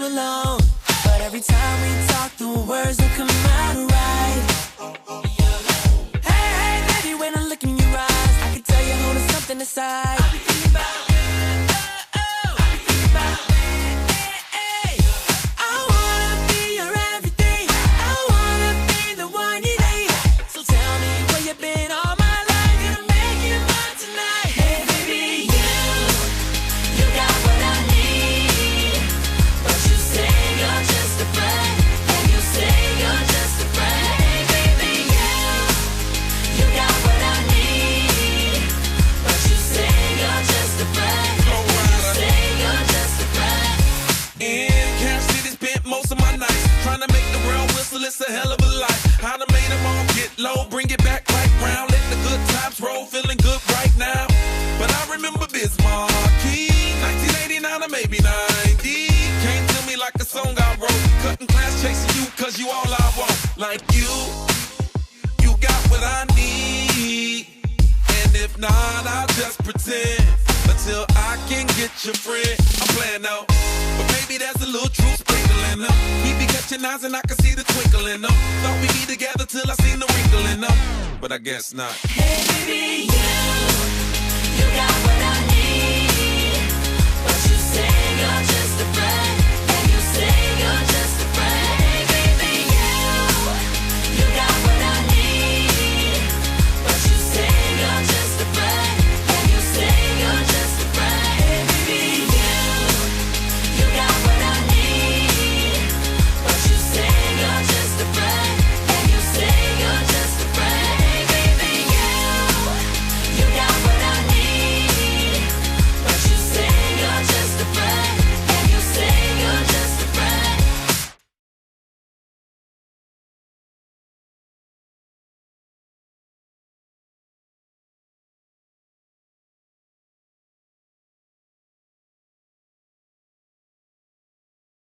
alone. But every time we talk, the words don't come out right. Hey, hey, baby, when I look in your eyes, I can tell you're holding something inside. I be thinking about it's a hell of a life. I done made them all get low, bring it back right round. Let the good times roll, feeling good right now. But I remember Bismarck, 1989 or maybe 90. Came to me like a song I wrote. Cutting class, chasing you, cause you all I want. Like you got what I need. And if not, I'll just pretend until I can get your friend. I'm playing out, but maybe there's a little truth sprinkling up. We be catching eyes and I can see the twinkle in them. Thought we'd be together till I seen the wrinkle in them, but I guess not. Hey baby, you got what